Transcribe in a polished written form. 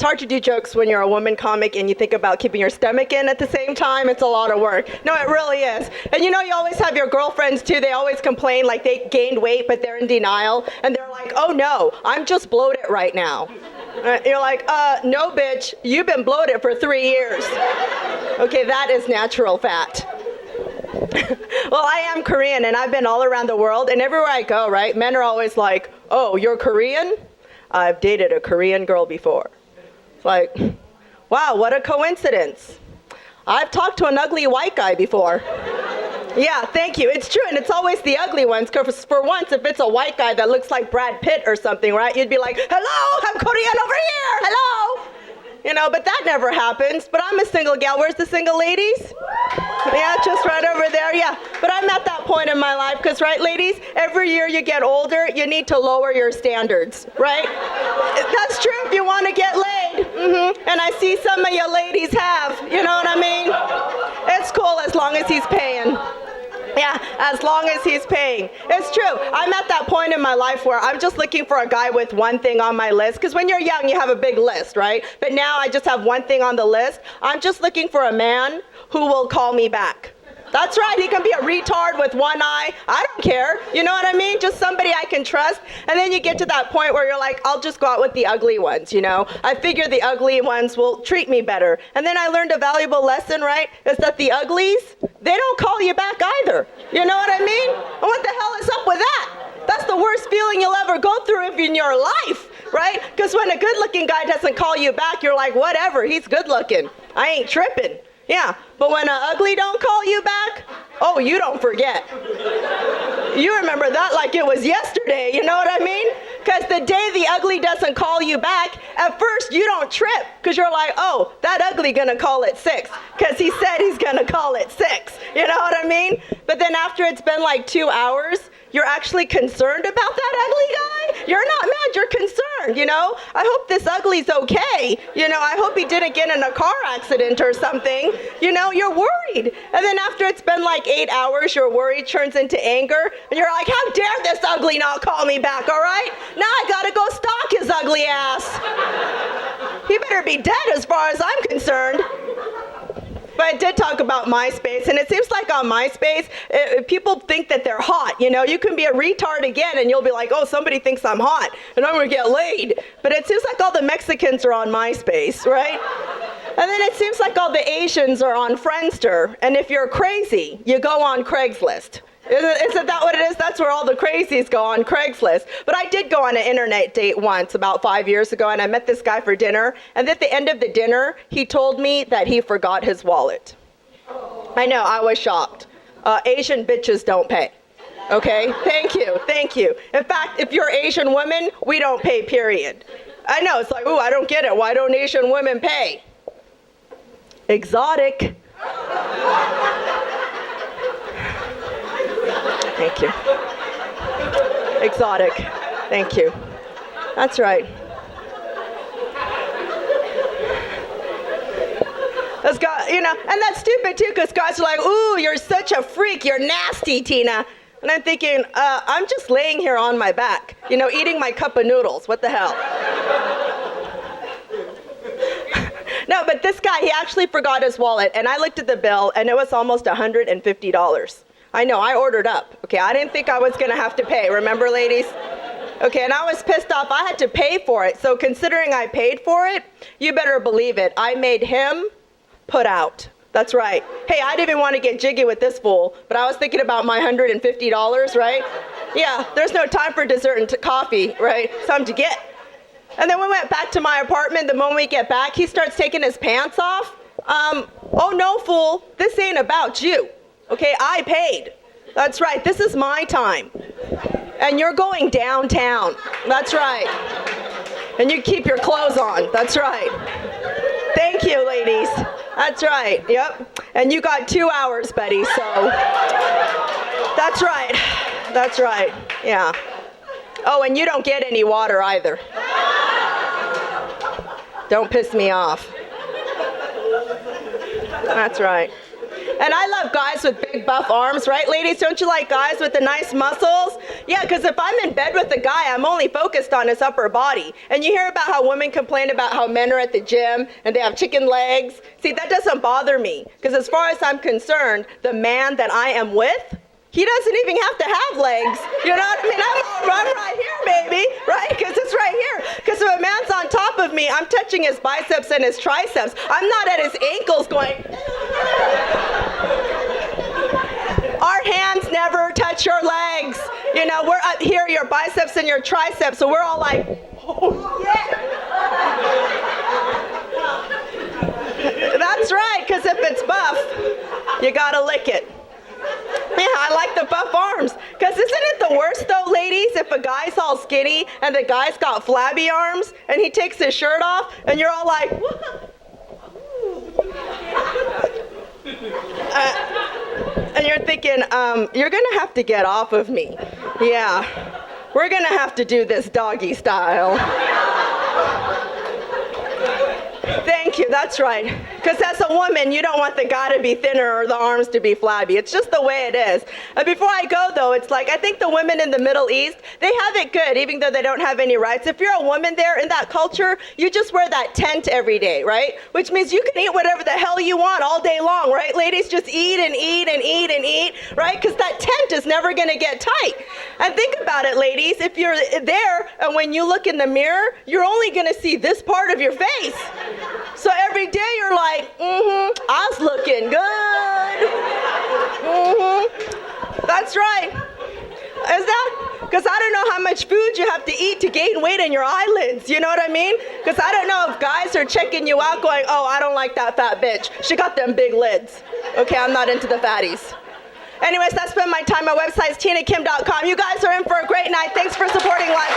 It's hard to do jokes when you're a woman comic and you think about keeping your stomach in at the same time. It's a lot of work. No, it really is. And you always have your girlfriends too. They always complain like they gained weight, but they're in denial. And they're like, oh no, I'm just bloated right now. You're like, no bitch, you've been bloated for 3 years. Okay, that is natural fat. Well, I am Korean and I've been all around the world, and everywhere I go, right, men are always like, oh, you're Korean? I've dated a Korean girl before. It's like, wow, what a coincidence. I've talked to an ugly white guy before. Yeah, thank you. It's true, and it's always the ugly ones, because for once, if it's a white guy that looks like Brad Pitt or something, right, you'd be like, hello, I'm Korean over here, hello. But that never happens. But I'm a single gal. Where's the single ladies? Yeah, just right over there, yeah. But I'm at that point in my life, because, right, ladies, every year you get older, you need to lower your standards, right? That's true if you want to get laid. And I see some of you ladies have, you know what I mean? It's cool as long as he's paying. Yeah, as long as he's paying. It's true. I'm at that point in my life where I'm just looking for a guy with one thing on my list. Because when you're young, you have a big list, right? But now I just have one thing on the list. I'm just looking for a man who will call me back. That's right. He can be a retard with one eye. I don't care. You know what I mean? Just somebody I can trust. And then you get to that point where you're like, I'll just go out with the ugly ones, I figure the ugly ones will treat me better. And then I learned a valuable lesson, right? Is that the uglies, they don't call you back either. You know what I mean? And what the hell is up with that? That's the worst feeling you'll ever go through in your life, right? Because when a good-looking guy doesn't call you back, you're like, whatever, he's good-looking. I ain't tripping. Yeah, but when an ugly don't call you back, oh, you don't forget. You remember that like it was yesterday, you know what I mean? Because the day the ugly doesn't call you back, at first you don't trip, because you're like, oh, that ugly gonna call it 6, because he said he's gonna call it 6, you know what I mean? But then after it's been like 2 hours, you're actually concerned about that ugly guy? You're not mad, you're concerned, I hope this ugly's okay. I hope he didn't get in a car accident or something. You're worried. And then after it's been like 8 hours, your worry turns into anger. And you're like, how dare this ugly not call me back, all right? Now I gotta go stalk his ugly ass. He better be dead as far as I'm concerned. But I did talk about MySpace, and it seems like on MySpace, people think that they're hot. You can be a retard again, and you'll be like, oh, somebody thinks I'm hot, and I'm going to get laid. But it seems like all the Mexicans are on MySpace, right? And then it seems like all the Asians are on Friendster, and if you're crazy, you go on Craigslist. Isn't that what it is? That's where all the crazies go, on Craigslist. But I did go on an internet date once, about 5 years ago, and I met this guy for dinner. And at the end of the dinner, he told me that he forgot his wallet. I know, I was shocked. Asian bitches don't pay. Okay? Thank you, thank you. In fact, if you're Asian women, we don't pay, period. I know, it's like, ooh, I don't get it. Why don't Asian women pay? Exotic. Thank you. Exotic. Thank you. That's right. That's got, and that's stupid too, because guys are like, ooh, you're such a freak, you're nasty, Tina. And I'm thinking, I'm just laying here on my back, eating my cup of noodles. What the hell? No, but this guy, he actually forgot his wallet, and I looked at the bill, and it was almost $150. I know, I ordered up. Okay, I didn't think I was gonna have to pay. Remember, ladies? Okay, and I was pissed off. I had to pay for it. So considering I paid for it, you better believe it. I made him put out. That's right. Hey, I didn't even want to get jiggy with this fool, but I was thinking about my $150, right? Yeah, there's no time for dessert and coffee, right? Something to get. And then we went back to my apartment. The moment we get back, he starts taking his pants off. Oh no, fool, this ain't about you. Okay, I paid. That's right, this is my time. And you're going downtown. That's right. And you keep your clothes on. That's right. Thank you, ladies. That's right, yep. And you got 2 hours, buddy, so. That's right. That's right, yeah. Oh, and you don't get any water either. Don't piss me off. That's right. And I love guys with big buff arms, right, ladies? Don't you like guys with the nice muscles? Yeah, because if I'm in bed with a guy, I'm only focused on his upper body. And you hear about how women complain about how men are at the gym and they have chicken legs. See, that doesn't bother me. Because as far as I'm concerned, the man that I am with, he doesn't even have to have legs. You know what I mean? I'm right here, baby, right? Because it's right here. Because if a man's on top of me, I'm touching his biceps and his triceps. I'm not at his ankles going. Our hands never touch your legs. You know, we're up here, your biceps and your triceps, so we're all like, oh, yeah. That's right, because if it's buff, you gotta lick it. Yeah, I like the buff arms. Because isn't it the worst, though, ladies, if a guy's all skinny and the guy's got flabby arms and he takes his shirt off and you're all like, and you're thinking, you're going to have to get off of me. Yeah, we're going to have to do this doggy style. Thank you, that's right. Because as a woman, you don't want the guy to be thinner or the arms to be flabby. It's just the way it is. And before I go, though, it's like I think the women in the Middle East, they have it good, even though they don't have any rights. If you're a woman there in that culture, you just wear that tent every day, right? Which means you can eat whatever the hell you want all day long, right? Ladies, just eat and eat and eat and eat, right? Because that tent is never going to get tight. And think about it, ladies. If you're there and when you look in the mirror, you're only going to see this part of your face. So every day you're like, I was looking good. That's right. Is that? Because I don't know how much food you have to eat to gain weight in your eyelids. You know what I mean? Because I don't know if guys are checking you out going, oh, I don't like that fat bitch. She got them big lids. Okay, I'm not into the fatties. Anyways, that's been my time. My website is tinakim.com. You guys are in for a great night. Thanks for supporting Live.